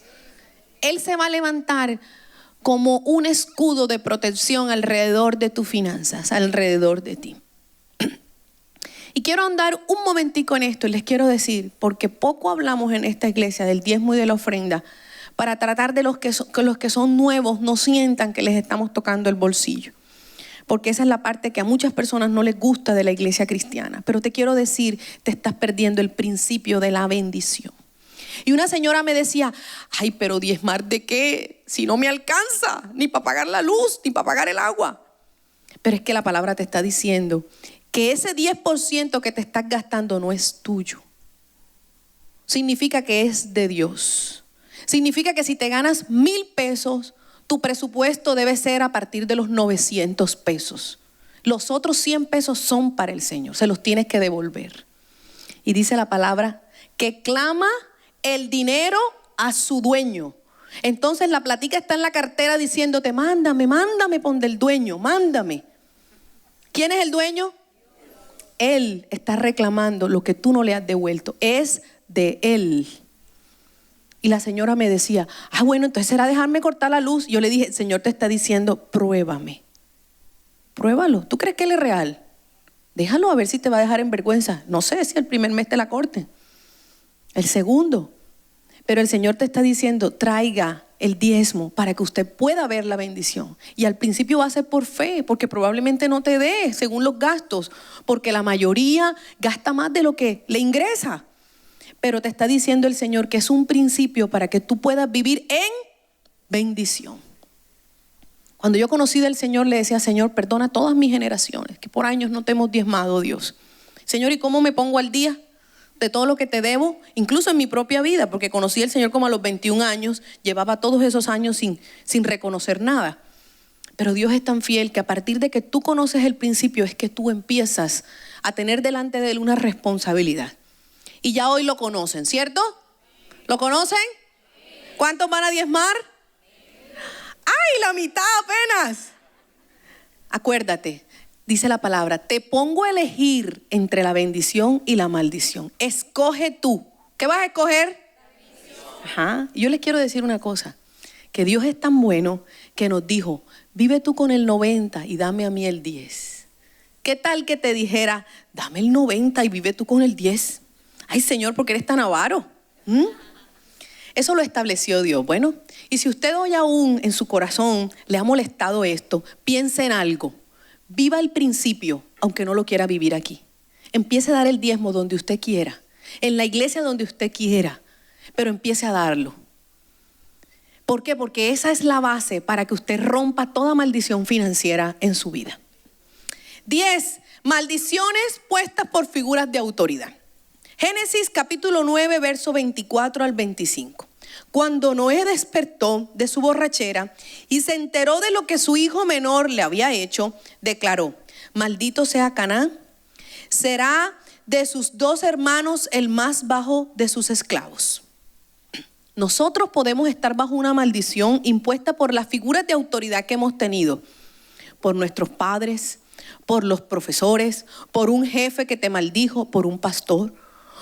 Él se va a levantar como un escudo de protección alrededor de tus finanzas, alrededor de ti. Y quiero andar un momentico en esto y les quiero decir, porque poco hablamos en esta iglesia del diezmo y de la ofrenda, para tratar de que los que son nuevos no sientan que les estamos tocando el bolsillo. Porque esa es la parte que a muchas personas no les gusta de la iglesia cristiana. Pero te quiero decir, te estás perdiendo el principio de la bendición. Y una señora me decía, ay, pero diezmar ¿de qué? Si no me alcanza, ni para pagar la luz, ni para pagar el agua. Pero es que la palabra te está diciendo que ese 10% que te estás gastando no es tuyo. Significa que es de Dios. Significa que si te ganas 1,000 pesos, tu presupuesto debe ser a partir de los 900 pesos. Los otros 100 pesos son para el Señor, se los tienes que devolver. Y dice la palabra que clama el dinero a su dueño. Entonces la platica está en la cartera diciéndote, mándame, pon del dueño, mándame. ¿Quién es el dueño? Él está reclamando lo que tú no le has devuelto, es de Él. Y la señora me decía, bueno, entonces será dejarme cortar la luz. Yo le dije, el Señor te está diciendo, pruébame. Pruébalo. ¿Tú crees que Él es real? Déjalo a ver si te va a dejar en vergüenza. No sé si el primer mes te la corte, el segundo. Pero el Señor te está diciendo, traiga el diezmo para que usted pueda ver la bendición. Y al principio va a ser por fe, porque probablemente no te dé según los gastos, porque la mayoría gasta más de lo que le ingresa. Pero te está diciendo el Señor que es un principio para que tú puedas vivir en bendición. Cuando yo conocí del Señor, le decía, Señor, perdona todas mis generaciones, que por años no te hemos diezmado, Dios. Señor, ¿y cómo me pongo al día de todo lo que te debo? Incluso en mi propia vida, porque conocí al Señor como a los 21 años, llevaba todos esos años sin reconocer nada. Pero Dios es tan fiel que a partir de que tú conoces el principio, es que tú empiezas a tener delante de Él una responsabilidad. Y ya hoy lo conocen, ¿cierto? ¿Lo conocen? ¿Cuántos van a diezmar? ¡Ay, la mitad apenas! Acuérdate, dice la palabra, te pongo a elegir entre la bendición y la maldición. Escoge tú. ¿Qué vas a escoger? Ajá. Yo les quiero decir una cosa, que Dios es tan bueno que nos dijo, vive tú con el 90 y dame a mí el 10. ¿Qué tal que te dijera, dame el 90 y vive tú con el 10? Ay, Señor, ¿por qué eres tan avaro? Eso lo estableció Dios. Bueno, y si usted hoy aún en su corazón le ha molestado esto, piense en algo. Viva el principio, aunque no lo quiera vivir aquí. Empiece a dar el diezmo donde usted quiera, en la iglesia donde usted quiera, pero empiece a darlo. ¿Por qué? Porque esa es la base para que usted rompa toda maldición financiera en su vida. 10. Maldiciones puestas por figuras de autoridad. Génesis capítulo 9, verso 24 al 25. Cuando Noé despertó de su borrachera y se enteró de lo que su hijo menor le había hecho, declaró, maldito sea Canaán, será de sus 2 hermanos el más bajo de sus esclavos. Nosotros podemos estar bajo una maldición impuesta por las figuras de autoridad que hemos tenido, por nuestros padres, por los profesores, por un jefe que te maldijo, por un pastor,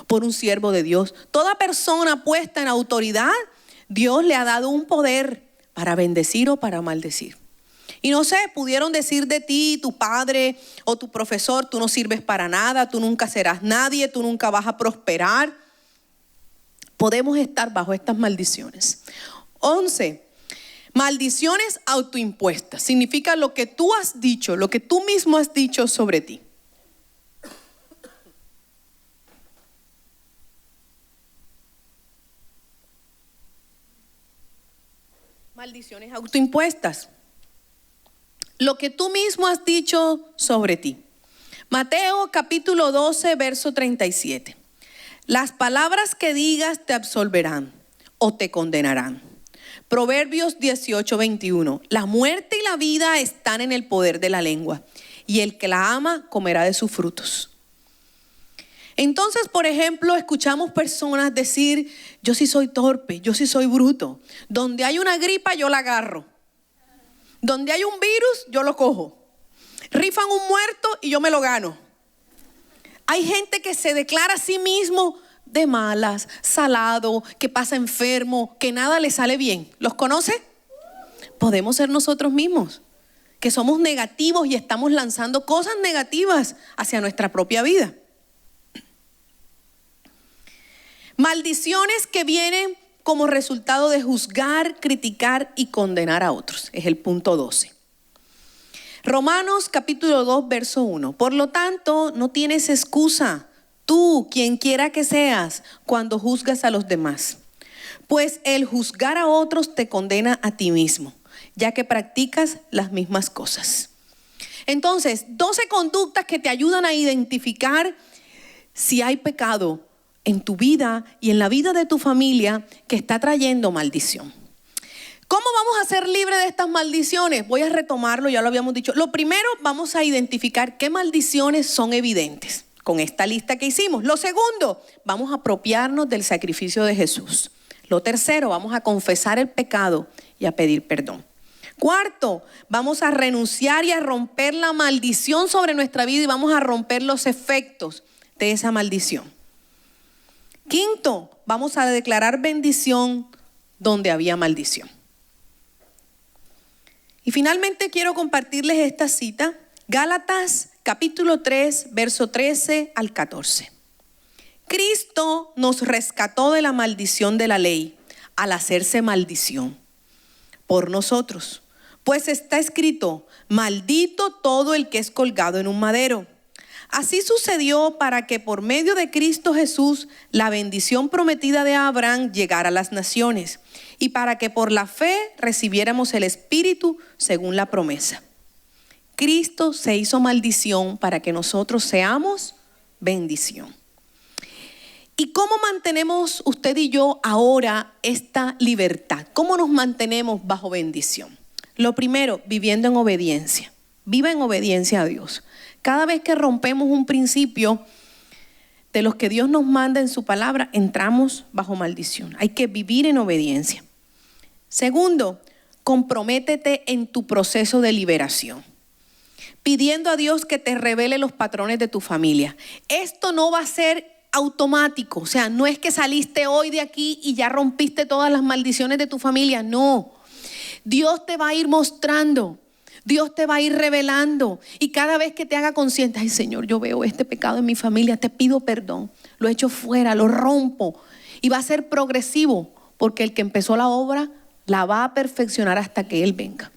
por un siervo de Dios. Toda persona puesta en autoridad, Dios le ha dado un poder para bendecir o para maldecir. Y no sé, pudieron decir de ti, tu padre o tu profesor, tú no sirves para nada, tú nunca serás nadie, tú nunca vas a prosperar. Podemos estar bajo estas maldiciones. 11. Maldiciones autoimpuestas. Significa lo que tú has dicho, lo que tú mismo has dicho sobre ti. Maldiciones autoimpuestas. Lo que tú mismo has dicho sobre ti. Mateo capítulo 12, verso 37. Las palabras que digas te absolverán o te condenarán. Proverbios 18, 21. La muerte y la vida están en el poder de la lengua, y el que la ama comerá de sus frutos. Entonces, por ejemplo, escuchamos personas decir, yo sí soy torpe, yo sí soy bruto. Donde hay una gripa, yo la agarro. Donde hay un virus, yo lo cojo. Rifan un muerto y yo me lo gano. Hay gente que se declara a sí mismo de malas, salado, que pasa enfermo, que nada le sale bien. ¿Los conoce? Podemos ser nosotros mismos, que somos negativos y estamos lanzando cosas negativas hacia nuestra propia vida. Maldiciones que vienen como resultado de juzgar, criticar y condenar a otros. Es el punto 12. Romanos capítulo 2, verso 1. Por lo tanto, no tienes excusa, tú, quien quiera que seas, cuando juzgas a los demás. Pues el juzgar a otros te condena a ti mismo, ya que practicas las mismas cosas. Entonces, 12 conductas que te ayudan a identificar si hay pecado en tu vida y en la vida de tu familia que está trayendo maldición. ¿Cómo vamos a ser libres de estas maldiciones? Voy a retomarlo, ya lo habíamos dicho. Lo primero, vamos a identificar qué maldiciones son evidentes con esta lista que hicimos. Lo segundo, vamos a apropiarnos del sacrificio de Jesús. Lo tercero, vamos a confesar el pecado y a pedir perdón. Cuarto, vamos a renunciar y a romper la maldición sobre nuestra vida y vamos a romper los efectos de esa maldición. Quinto, vamos a declarar bendición donde había maldición. Y finalmente quiero compartirles esta cita, Gálatas capítulo 3, verso 13 al 14. Cristo nos rescató de la maldición de la ley al hacerse maldición por nosotros. Pues está escrito, maldito todo el que es colgado en un madero. Así sucedió para que por medio de Cristo Jesús la bendición prometida de Abraham llegara a las naciones y para que por la fe recibiéramos el Espíritu según la promesa. Cristo se hizo maldición para que nosotros seamos bendición. ¿Y cómo mantenemos usted y yo ahora esta libertad? ¿Cómo nos mantenemos bajo bendición? Lo primero, viviendo en obediencia. Viva en obediencia a Dios. Cada vez que rompemos un principio, de los que Dios nos manda en su palabra, entramos bajo maldición. Hay que vivir en obediencia. Segundo, comprométete en tu proceso de liberación, pidiendo a Dios que te revele los patrones de tu familia. Esto no va a ser automático, o sea, no es que saliste hoy de aquí y ya rompiste todas las maldiciones de tu familia, no. Dios te va a ir mostrando, Dios te va a ir revelando, y cada vez que te haga consciente, ay Señor, yo veo este pecado en mi familia, te pido perdón, lo echo fuera, lo rompo, y va a ser progresivo, porque el que empezó la obra la va a perfeccionar hasta que Él venga.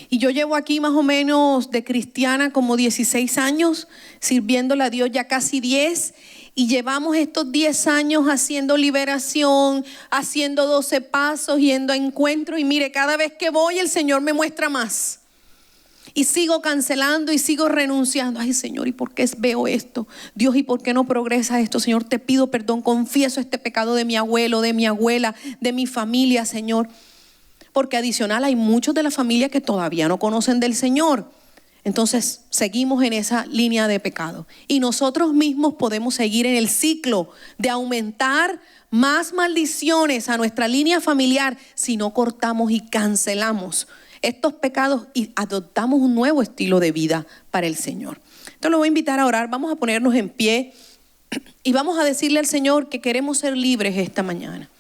Y yo llevo aquí más o menos de cristiana como 16 años, sirviéndole a Dios ya casi 10. Y llevamos estos 10 años haciendo liberación, haciendo 12 pasos, yendo a encuentro. Y mire, cada vez que voy el Señor me muestra más. Y sigo cancelando y sigo renunciando. Ay Señor, ¿y por qué veo esto? Dios, ¿y por qué no progresa esto? Señor, te pido perdón, confieso este pecado de mi abuelo, de mi abuela, de mi familia, Señor. Porque adicional hay muchos de la familia que todavía no conocen del Señor. Entonces seguimos en esa línea de pecado. Y nosotros mismos podemos seguir en el ciclo de aumentar más maldiciones a nuestra línea familiar si no cortamos y cancelamos estos pecados y adoptamos un nuevo estilo de vida para el Señor. Entonces lo voy a invitar a orar. Vamos a ponernos en pie y vamos a decirle al Señor que queremos ser libres esta mañana.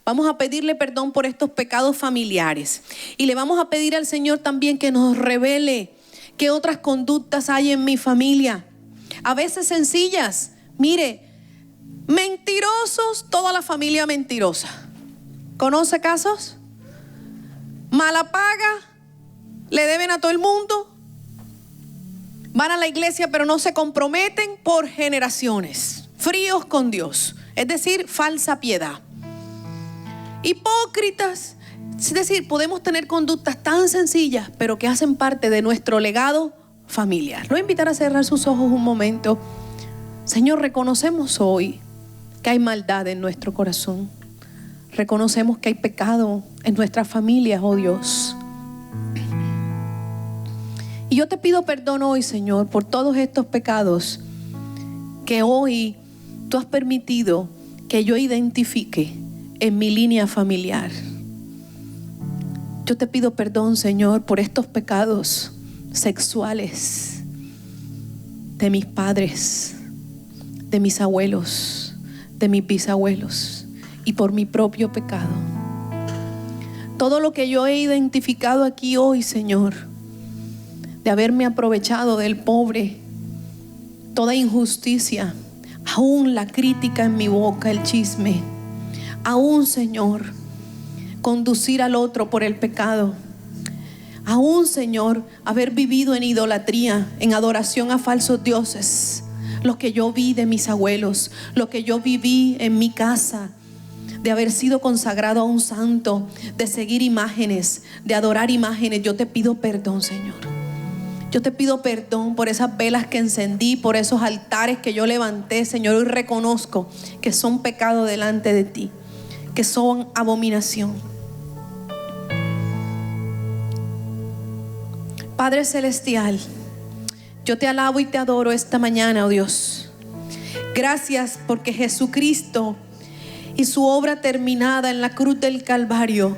Vamos a pedirle perdón por estos pecados familiares. Y le vamos a pedir al Señor también que nos revele qué otras conductas hay en mi familia. A veces sencillas. Mire, mentirosos, toda la familia mentirosa. ¿Conoce casos? Mala paga, le deben a todo el mundo. Van a la iglesia pero no se comprometen por generaciones. Fríos con Dios, es decir, falsa piedad. Hipócritas, es decir, podemos tener conductas tan sencillas, pero que hacen parte de nuestro legado familiar. Lo voy a invitar a cerrar sus ojos un momento. Señor, reconocemos hoy que hay maldad en nuestro corazón. Reconocemos que hay pecado en nuestras familias, oh Dios. Y yo te pido perdón hoy, Señor, por todos estos pecados que hoy tú has permitido que yo identifique en mi línea familiar. Yo te pido perdón, Señor, por estos pecados sexuales de mis padres, de mis abuelos, de mis bisabuelos y por mi propio pecado. Todo lo que yo he identificado aquí hoy, Señor, de haberme aprovechado del pobre, toda injusticia, aún la crítica en mi boca, el chisme, aún, Señor, conducir al otro por el pecado. Aún, Señor, haber vivido en idolatría, en adoración a falsos dioses. Lo que yo vi de mis abuelos, lo que yo viví en mi casa, de haber sido consagrado a un santo, de seguir imágenes, de adorar imágenes. Yo te pido perdón, Señor. Yo te pido perdón por esas velas que encendí, por esos altares que yo levanté, Señor. Hoy reconozco que son pecado delante de ti, que son abominación. Padre Celestial, yo te alabo y te adoro esta mañana, oh Dios. Gracias porque Jesucristo y su obra terminada en la cruz del Calvario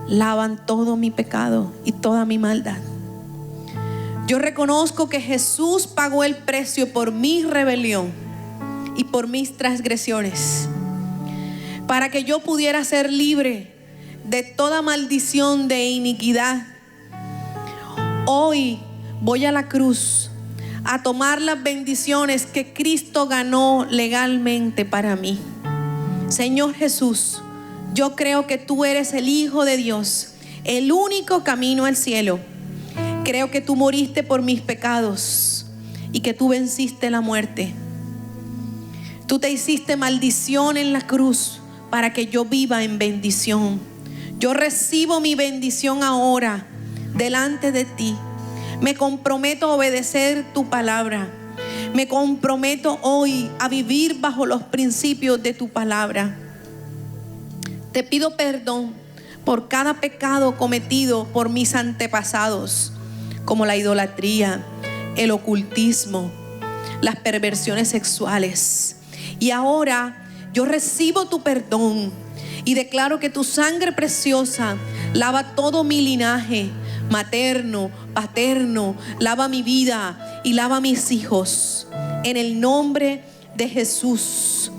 lavan todo mi pecado y toda mi maldad. Yo reconozco que Jesús pagó el precio por mi rebelión y por mis transgresiones, para que yo pudiera ser libre de toda maldición de iniquidad. Hoy voy a la cruz a tomar las bendiciones que Cristo ganó legalmente para mí. Señor Jesús, yo creo que tú eres el Hijo de Dios, el único camino al cielo. Creo que tú moriste por mis pecados y que tú venciste la muerte. Tú te hiciste maldición en la cruz para que yo viva en bendición. Yo recibo mi bendición ahora delante de ti. Me comprometo a obedecer tu palabra. Me comprometo hoy a vivir bajo los principios de tu palabra. Te pido perdón por cada pecado cometido por mis antepasados, como la idolatría, el ocultismo, las perversiones sexuales. Y ahora yo recibo tu perdón y declaro que tu sangre preciosa lava todo mi linaje materno, paterno, lava mi vida y lava mis hijos. En el nombre de Jesús.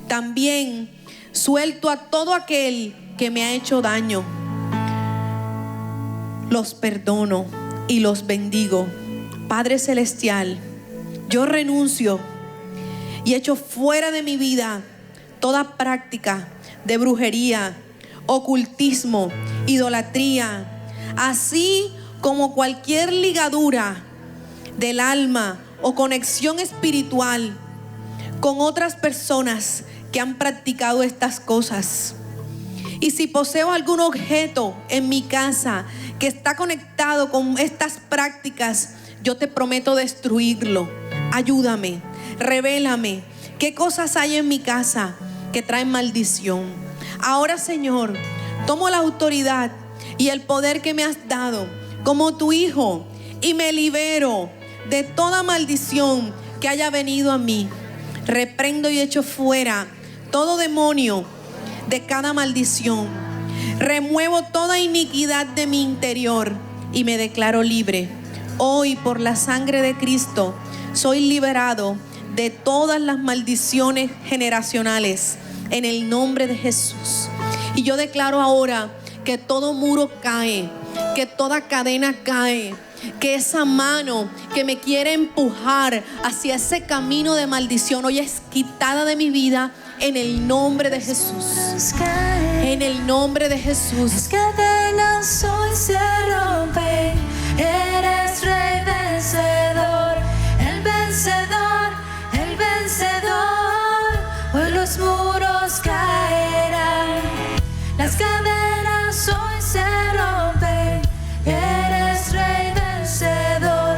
También suelto a todo aquel que me ha hecho daño. Los perdono y los bendigo. Padre Celestial, yo renuncio y echo fuera de mi vida toda práctica de brujería, ocultismo, idolatría, así como cualquier ligadura del alma o conexión espiritual con otras personas que han practicado estas cosas. Y si poseo algún objeto en mi casa que está conectado con estas prácticas, yo te prometo destruirlo. Ayúdame, revélame qué cosas hay en mi casa que traen maldición. Ahora, Señor, tomo la autoridad y el poder que me has dado como tu hijo y me libero de toda maldición que haya venido a mí. Reprendo y echo fuera todo demonio de cada maldición. Remuevo toda iniquidad de mi interior y me declaro libre. Hoy, por la sangre de Cristo, soy liberado de todas las maldiciones generacionales en el nombre de Jesús. Y yo declaro ahora que todo muro cae, que toda cadena cae, que esa mano que me quiere empujar hacia ese camino de maldición hoy es quitada de mi vida en el nombre de Jesús. En el nombre de Jesús. Las cadenas hoy se rompen. Eres rey vencedor, el vencedor, el vencedor. Hoy los muros caerán. Las cadenas hoy se rompen. Eres rey vencedor,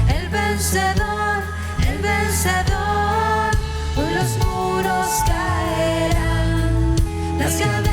el vencedor, el vencedor. Hoy los muros caerán. Las cadenas